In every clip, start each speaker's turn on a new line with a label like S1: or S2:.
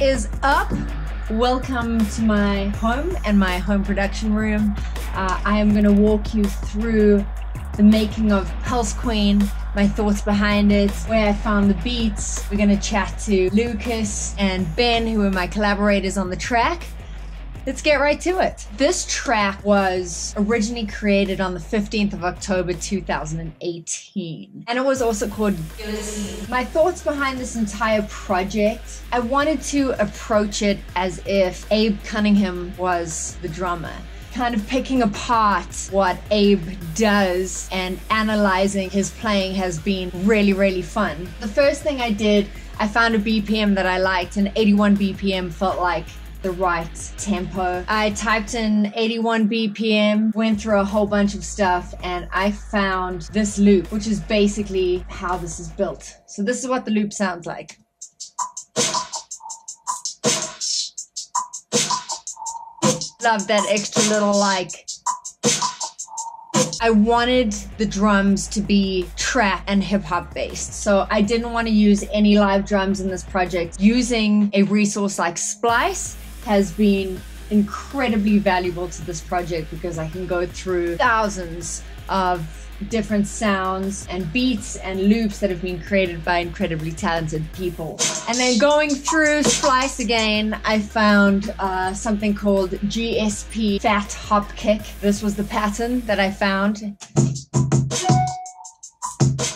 S1: is up? Welcome to my home and my home production room. I am going to walk you through the making of 𝗣𝗲 𝗣𝗚, my thoughts behind it, where I found the beats. We're going to chat to Lucas and Ben, who are my collaborators on the track. Let's get right to it. This track was originally created on the 15th of October 2018, and it was also called 𝗔𝗿𝗲 𝗣𝗚𝗦. My thoughts behind this entire project, I wanted to approach it as if Abe Cunningham was the drummer. Kind of picking apart what Abe does and analyzing his playing has been really fun. The first thing I did, I found a BPM that I liked, and 81 BPM felt like the right tempo. I typed in 81 BPM, went through a whole bunch of stuff, and I found this loop, which is basically how this is built. So this is what the loop sounds like. Love that extra little I wanted the drums to be trap and hip hop based. So I didn't want to use any live drums in this project. Using a resource like Splice has been incredibly valuable to this project because I can go through thousands of different sounds and beats and loops that have been created by incredibly talented people. And then going through Splice again, I found something called GSP Fat Hop Kick. This was the pattern that I found.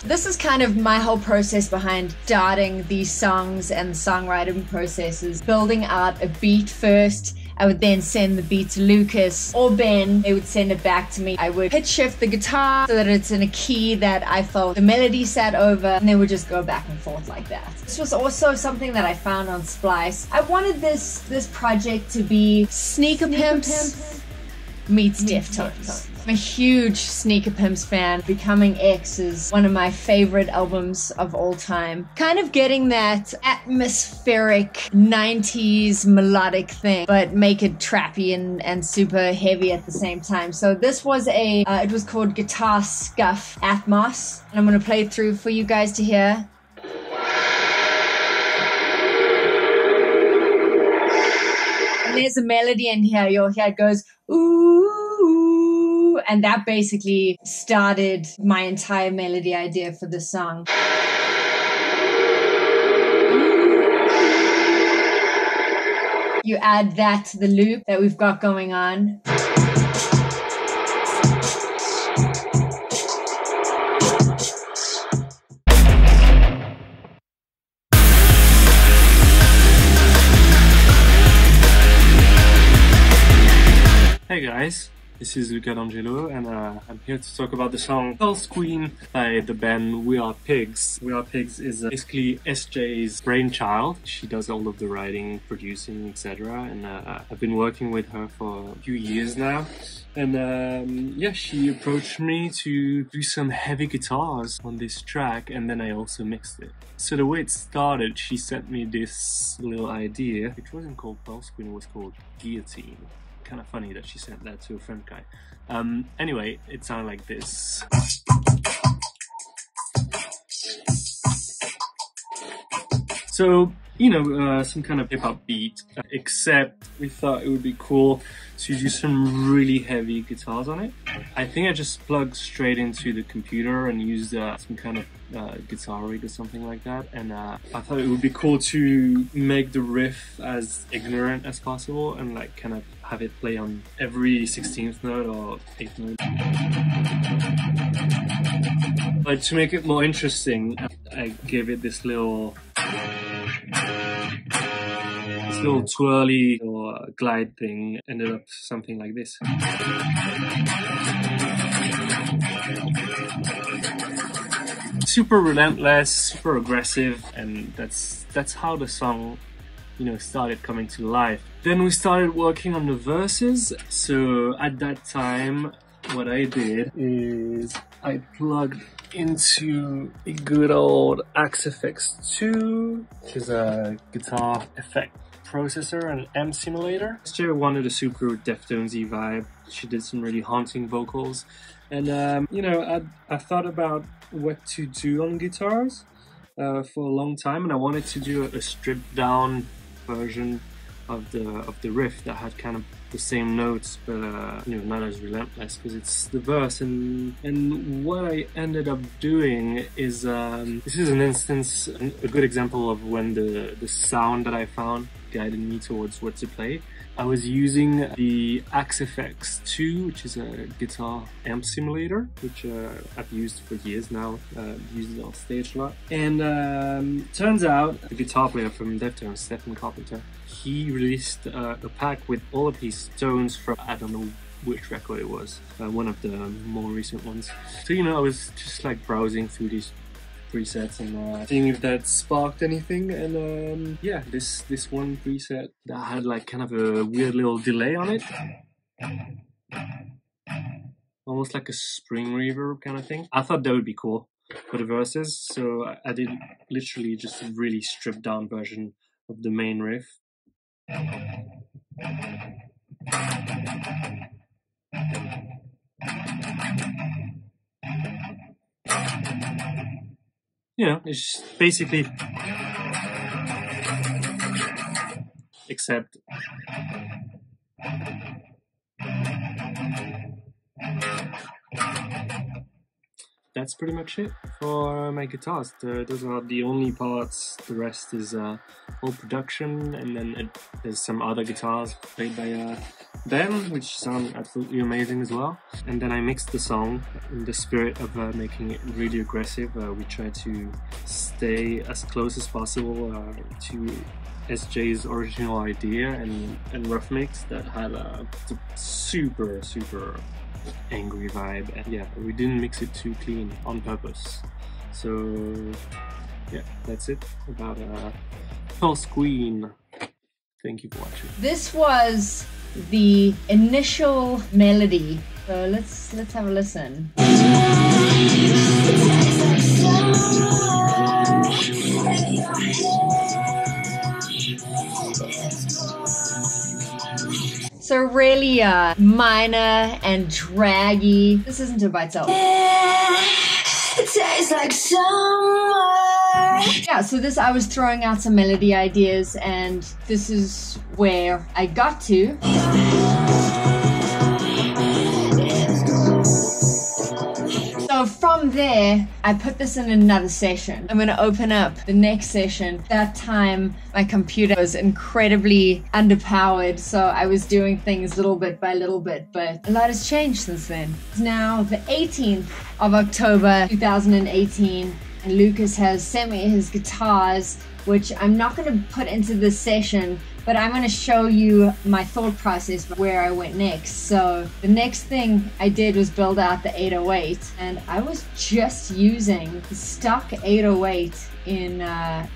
S1: This is kind of my whole process behind starting these songs and the songwriting processes. Building out a beat first. I would then send the beat to Lucas or Ben. They would send it back to me. I would pitch shift the guitar so that it's in a key that I felt the melody sat over, and they would just go back and forth like that. This was also something that I found on Splice. I wanted this project to be Sneaker Pimps meets Deftones. I'm a huge Sneaker Pimps fan. Becoming X is one of my favorite albums of all time. Kind of getting that atmospheric 90s melodic thing, but make it trappy and super heavy at the same time. So this was it was called Guitar Scuff Atmos, and I'm gonna play it through for you guys to hear. And there's a melody in here. You'll hear it goes, ooh, and that basically started my entire melody idea for the song. You add that to the loop that we've got going on.
S2: Hey guys, this is 𝗔𝗿𝗣𝗚𝗦, and I'm here to talk about the song 𝗣𝗲𝗣𝗚 by the band We.A.Pigs. We.A.Pigs is basically Esjay's brainchild. She does all of the writing, producing, etc. And I've been working with her for a few years now. And yeah, she approached me to do some heavy guitars on this track, and then I also mixed it. So the way it started, she sent me this little idea. It wasn't called 𝗣𝗲𝗣𝗚, it was called 𝗣𝗲𝗣𝗚. Kind of funny that she sent that to a friend guy. Anyway, it sounded like this. So, you know, some kind of hip-hop beat, except we thought it would be cool to do some really heavy guitars on it. I think I just plugged straight into the computer and used some kind of guitar rig or something like that, and I thought it would be cool to make the riff as ignorant as possible and like kind of have it play on every 16th note or 8th note. But to make it more interesting, I gave it this little twirly or glide thing. Ended up something like this. Super relentless, super aggressive, and that's how the song, you know, started coming to life. Then we started working on the verses. So at that time, what I did is I plugged into a good old Axe-FX2, which is a guitar effect processor and amp simulator. Esjay wanted a super Deftonesy vibe. She did some really haunting vocals, and you know, I thought about what to do on guitars for a long time, and I wanted to do a stripped down version of the riff that had kind of the same notes, but not as relentless, because it's the verse. And what I ended up doing is this is an instance, a good example of when the sound that I found guided me towards what to play. I was using the Axe-FX 2, which is a guitar amp simulator, which I've used for years now, used it on stage a lot. And turns out the guitar player from Deftones, Stephen Carpenter, he released a pack with all of his tones from, I don't know which record it was, one of the more recent ones. So I was just like browsing through these presets and seeing if that sparked anything, and yeah, this one preset that had like kind of a weird little delay on it, almost like a spring reverb kind of thing. I thought that would be cool for the verses, so I did literally just a really stripped down version of the main riff. It's just basically, except that's pretty much it for my guitars. Those are the only parts. The rest is all production, and then there's some other guitars played by Ben, which sound absolutely amazing as well. And then I mixed the song in the spirit of making it really aggressive. We try to stay as close as possible to Esjay's original idea and rough mix that had a super angry vibe. And yeah, we didn't mix it too clean on purpose. So yeah, that's it about 𝗔𝗲 𝗣𝗜𝗚. Thank you for watching.
S1: This was the initial melody. So let's have a listen. So really minor and draggy. This isn't a by itself. It tastes like summer. Yeah, so I was throwing out some melody ideas, and this is where I got to. So from there, I put this in another session. I'm going to open up the next session. That time, my computer was incredibly underpowered, so I was doing things little bit by little bit, but a lot has changed since then. It's now the 18th of October 2018, and Lucas has sent me his guitars, which I'm not going to put into this session, but I'm going to show you my thought process where I went next. So the next thing I did was build out the 808, and I was just using the stock 808 in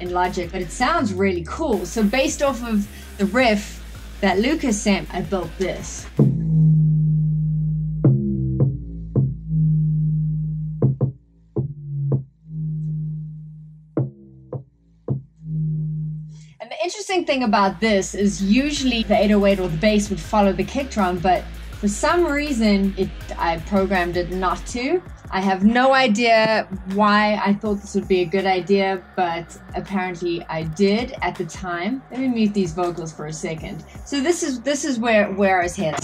S1: Logic, but it sounds really cool. So based off of the riff that Lucas sent, I built this. Interesting thing about this is usually the 808 or the bass would follow the kick drum, but for some reason I programmed it not to. I have no idea why I thought this would be a good idea, but apparently I did at the time. Let me mute these vocals for a second. So this is where I was headed.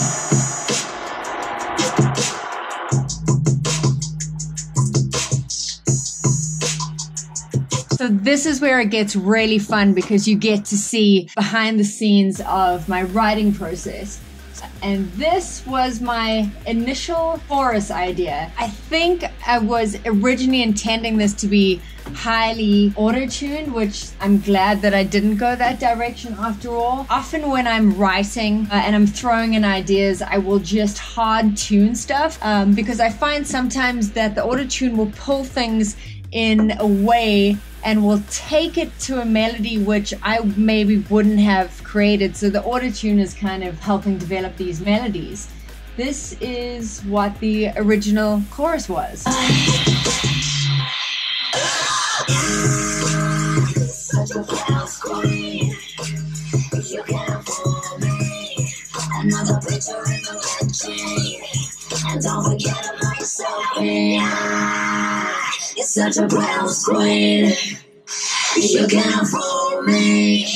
S1: So this is where it gets really fun, because you get to see behind the scenes of my writing process. And this was my initial chorus idea. I think I was originally intending this to be highly auto-tuned, which I'm glad that I didn't go that direction after all. Often when I'm writing and I'm throwing in ideas, I will just hard tune stuff because I find sometimes that the auto-tune will pull things in a way and will take it to a melody which I maybe wouldn't have created. So the auto-tune is kind of helping develop these melodies. This is what the original chorus was. Another picture in the red chain, and don't forget about yourself. You're such a brown queen. You can't fool me.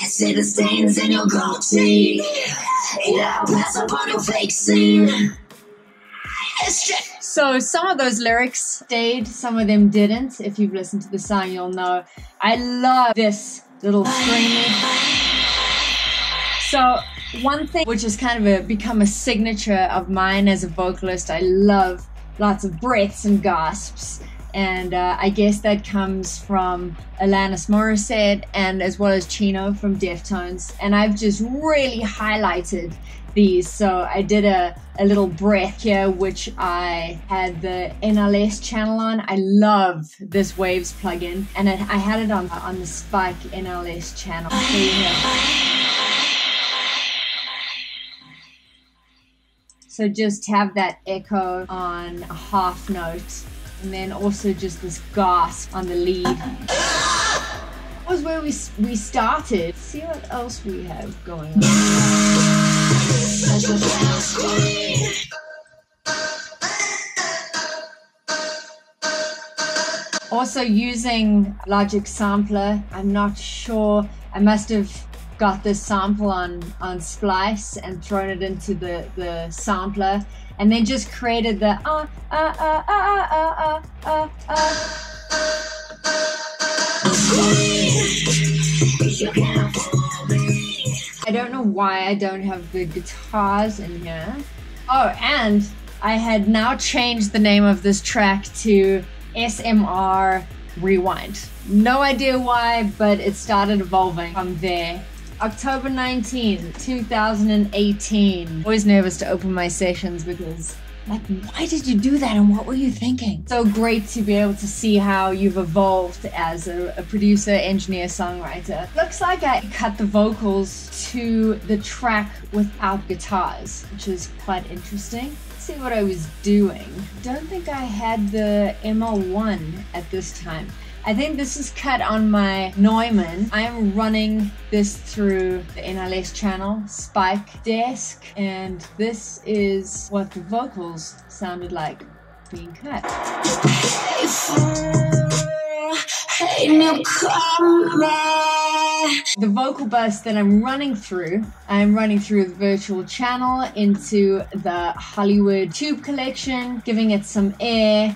S3: I see the stains in your goatee. Yeah, pass up on your fake scene.
S1: So some of those lyrics stayed, some of them didn't. If you've listened to the song, you'll know. I love this little screaming. So one thing which has kind of become a signature of mine as a vocalist, I love lots of breaths and gasps. And I guess that comes from Alanis Morissette and as well as Chino from Deftones. And I've just really highlighted these. So I did a little breath here, which I had the NLS channel on. I love this Waves plugin, and I had it on the Spike NLS channel. So So just have that echo on a half note, and then also just this gasp on the lead. That was where we started. Let's see what else we have going on. Also using Logic Sampler. I'm not sure. I must have got this sample on Splice and thrown it into the sampler, and then just created the I don't know why I don't have the guitars in here. Oh, and I had now changed the name of this track to SMR Rewind. No idea why, but it started evolving from there. October 19, 2018. Always nervous to open my sessions because, like, why did you do that and what were you thinking? So great to be able to see how you've evolved as a producer, engineer, songwriter. Looks like I cut the vocals to the track without guitars, which is quite interesting. Let's see what I was doing. Don't think I had the ML1 at this time. I think this is cut on my Neumann. I am running this through the NLS channel, Spike Desk, and this is what the vocals sounded like being cut. Hey, newcomer. The vocal bus that I'm running through the virtual channel into the Hollywood Tube Collection, giving it some air,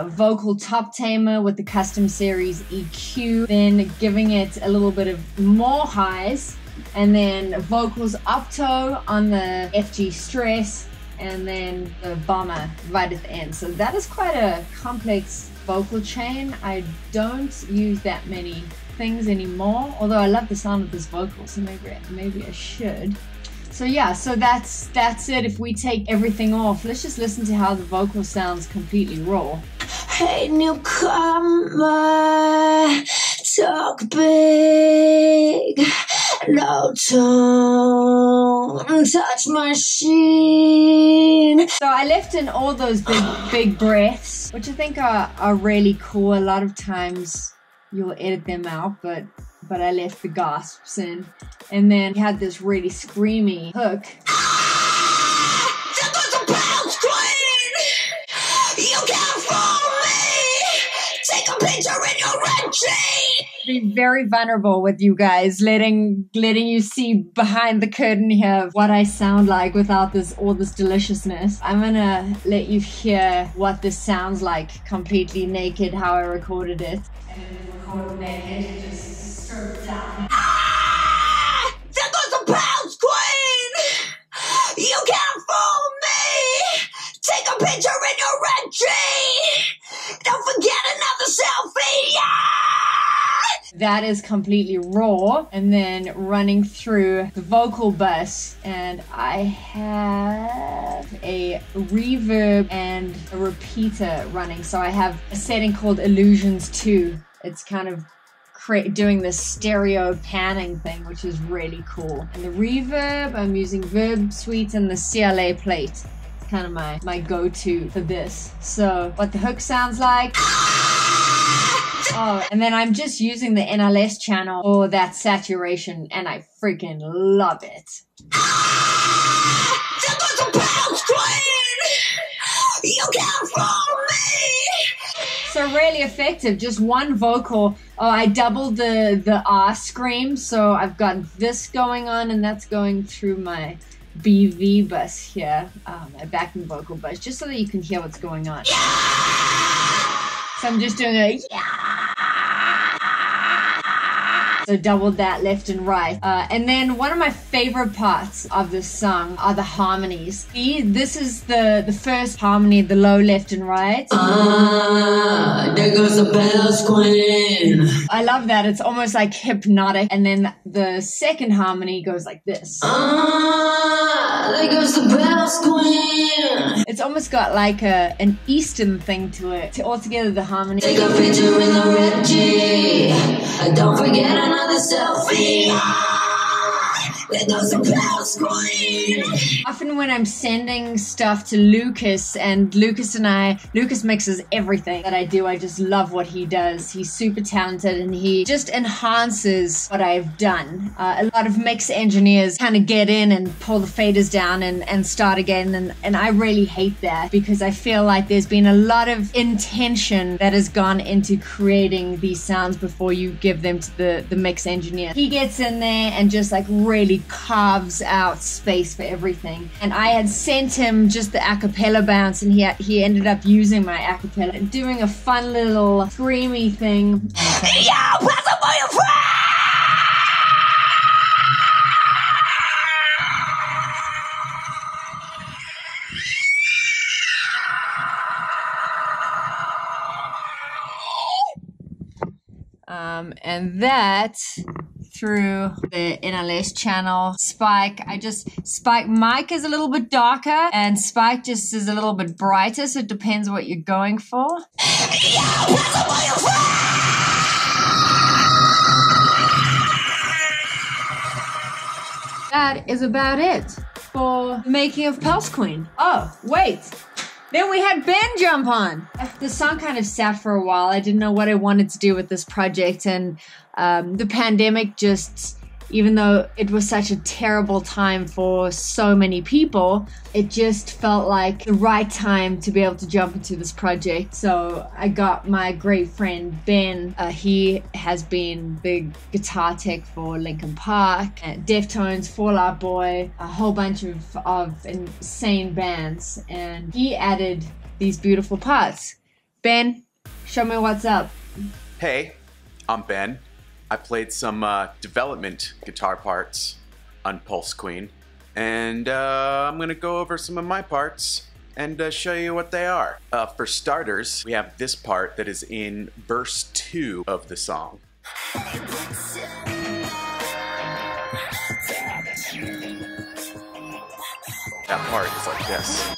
S1: vocal top tamer with the custom series EQ, then giving it a little bit of more highs, and then vocals opto on the FG Stress, and then the bomber right at the end. So that is quite a complex vocal chain. I don't use that many things anymore, although I love the sound of this vocal, so maybe I should. So yeah, so that's it. If we take everything off, let's just listen to how the vocal sounds completely raw. Hey, newcomer, talk big, no tone, touch machine. So I left in all those big breaths, which I think are really cool. A lot of times you'll edit them out, but I left the gasps in. And then we had this really screamy hook. You can't fool me. Take a picture in your red jeans. Be very vulnerable with you guys, letting you see behind the curtain here of what I sound like without all this deliciousness. I'm gonna let you hear what this sounds like completely naked, how I recorded it. And then record naked, just strip down. There goes the bounce queen! You can't fool me! Take a picture in your red jeans! Don't forget another selfie! Yeah! That is completely raw, and then running through the vocal bus, and I have a reverb and a repeater running. So I have a setting called Illusions 2. It's kind of doing this stereo panning thing, which is really cool. And the reverb, I'm using Verb Suite and the CLA plate. It's kind of my go-to for this. So what the hook sounds like. Oh, and then I'm just using the NLS channel for that saturation, and I freaking love it. You can't fool me. So really effective, just one vocal. Oh, I doubled the R scream, so I've got this going on, and that's going through my BV bus here, my backing vocal bus, just so that you can hear what's going on. So I'm just doing a so doubled that left and right. And then one of my favorite parts of this song are the harmonies. See, this is the first harmony, the low left and right.
S3: There goes the bells queen.
S1: I love that. It's almost like hypnotic. And then the second harmony goes like this.
S3: There goes the bells queen.
S1: It's almost got like an Eastern thing to it. Altogether, the harmony.
S3: Take a picture in the red G. Don't forget another selfie. There goes the bells queen.
S1: Often when I'm sending stuff to Lucas, and Lucas mixes everything that I do. I just love what he does. He's super talented, and he just enhances what I've done. A lot of mix engineers kind of get in and pull the faders down and start again, and I really hate that, because I feel like there's been a lot of intention that has gone into creating these sounds before you give them to the mix engineer. He gets in there and just like really carves out space for everything. And I had sent him just the acapella bounce, and he ended up using my acapella and doing a fun little screamy thing.
S3: Yeah, pass up on your friend.
S1: And that through the NLS channel. Spike, Spike mic is a little bit darker, and Spike just is a little bit brighter, so it depends what you're going for. That is about it for the making of 𝗔𝗲. Oh, wait. Then we had Ben jump on. The song kind of sat for a while. I didn't know what I wanted to do with this project, and the pandemic just, even though it was such a terrible time for so many people, it just felt like the right time to be able to jump into this project. So I got my great friend Ben. He has been the guitar tech for Linkin Park, Deftones, Fall Out Boy, a whole bunch of insane bands, and he added these beautiful parts. Ben, show me what's up.
S4: Hey, I'm Ben. I played some development guitar parts on 𝗔𝗲, and I'm gonna go over some of my parts and show you what they are. For starters, we have this part that is in verse 2 of the song. That part is like this.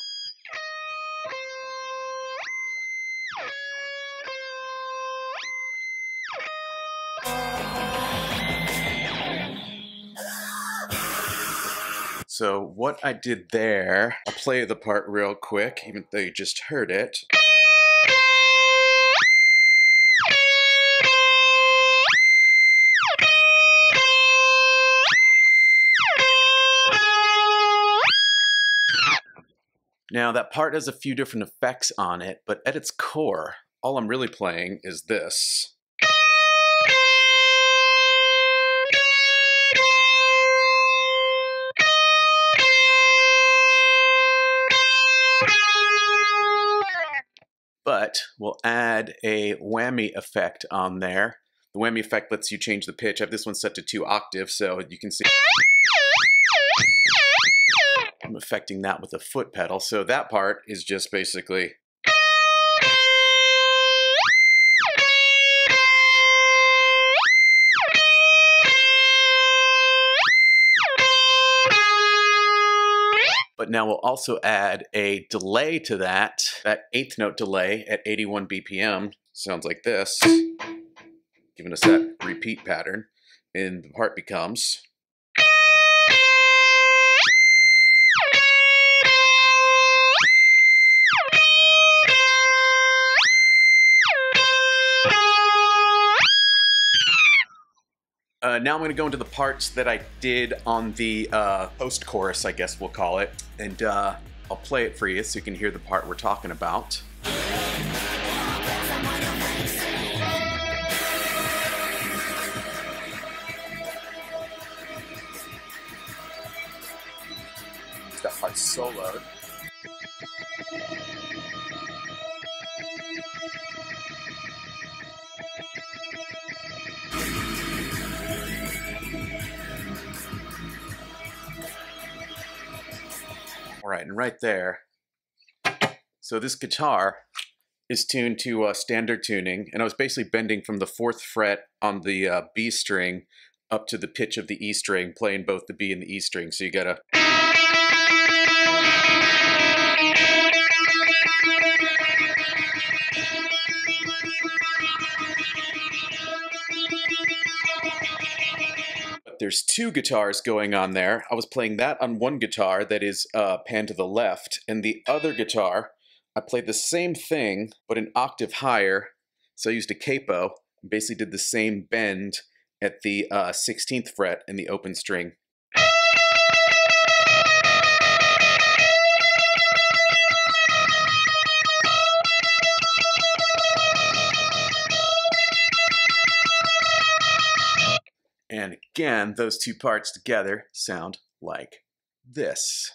S4: So what I did there, I'll play the part real quick, even though you just heard it. Now that part has a few different effects on it, but at its core, all I'm really playing is this. But we'll add a whammy effect on there. The whammy effect lets you change the pitch. I have this one set to 2 octaves, so you can see I'm affecting that with a foot pedal. So that part is just basically but now we'll also add a delay to that 8th note delay at 81 BPM. Sounds like this, giving us that repeat pattern. And the part becomes. Now I'm going to go into the parts that I did on the post-chorus, I guess we'll call it, and I'll play it for you so you can hear the part we're talking about. soloed. All right, and right there. So this guitar is tuned to standard tuning, and I was basically bending from the 4th fret on the B string up to the pitch of the E string, playing both the B and the E string. So you gotta. But there's 2 guitars going on there. I was playing that on one guitar that is panned to the left, and the other guitar, I played the same thing, but an octave higher. So I used a capo, and basically did the same bend at the 16th fret in the open string. And again, those 2 parts together sound like this.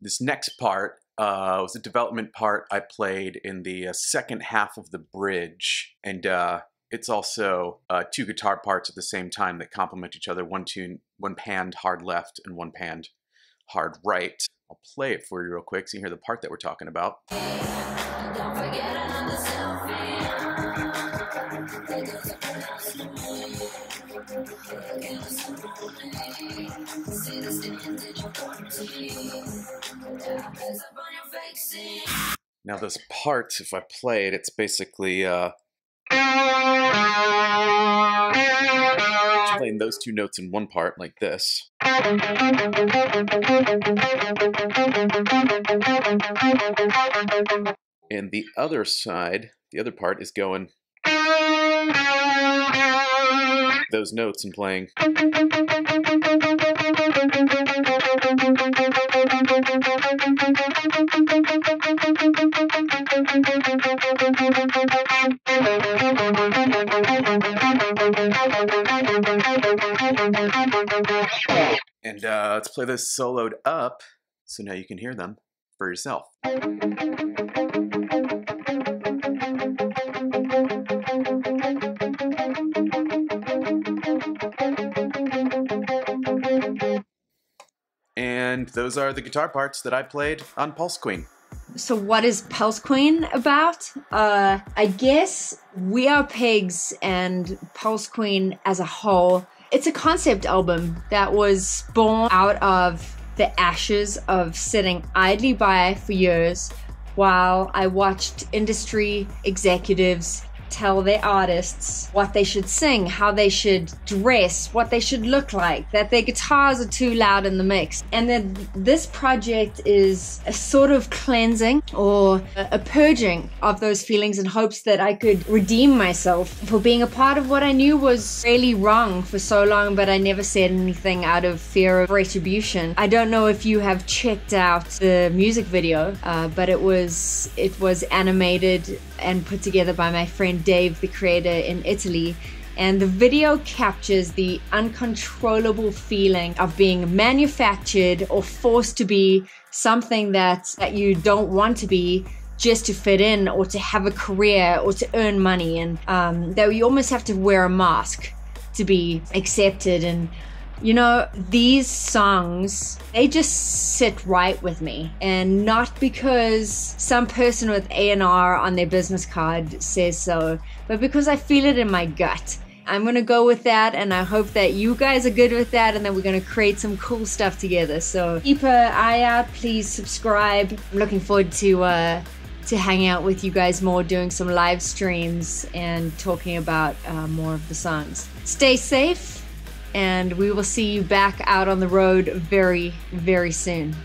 S4: This next part was a development part I played in the second half of the bridge, and it's also 2 guitar parts at the same time that complement each other. One panned hard left and one panned hard right. I'll play it for you real quick so you hear the part that we're talking about.
S3: Don't forget another selfie.
S4: Now those parts, if I play it, it's basically playing those 2 notes in one part like this. And the other side, the other part is going those notes and playing. And let's play this soloed up, so now you can hear them for yourself. And those are the guitar parts that I played on Pulse Queen.
S1: So what is Pulse Queen about? I guess We Are Pigs and Pulse Queen as a whole, it's a concept album that was born out of the ashes of sitting idly by for years while I watched industry executives tell their artists what they should sing, how they should dress, what they should look like, that their guitars are too loud in the mix. And then this project is a sort of cleansing or a purging of those feelings in hopes that I could redeem myself for being a part of what I knew was really wrong for so long, but I never said anything out of fear of retribution. I don't know if you have checked out the music video, but it was animated and put together by my friend Dave, the creator in Italy, and the video captures the uncontrollable feeling of being manufactured or forced to be something that you don't want to be just to fit in or to have a career or to earn money, and that you almost have to wear a mask to be accepted. And you know, these songs, they just sit right with me, and not because some person with A&R on their business card says so, but because I feel it in my gut. I'm gonna go with that, and I hope that you guys are good with that, and then we're gonna create some cool stuff together. So keep an eye out, please subscribe. I'm looking forward to hanging out with you guys more, doing some live streams and talking about more of the songs. Stay safe, and we will see you back out on the road very, very soon.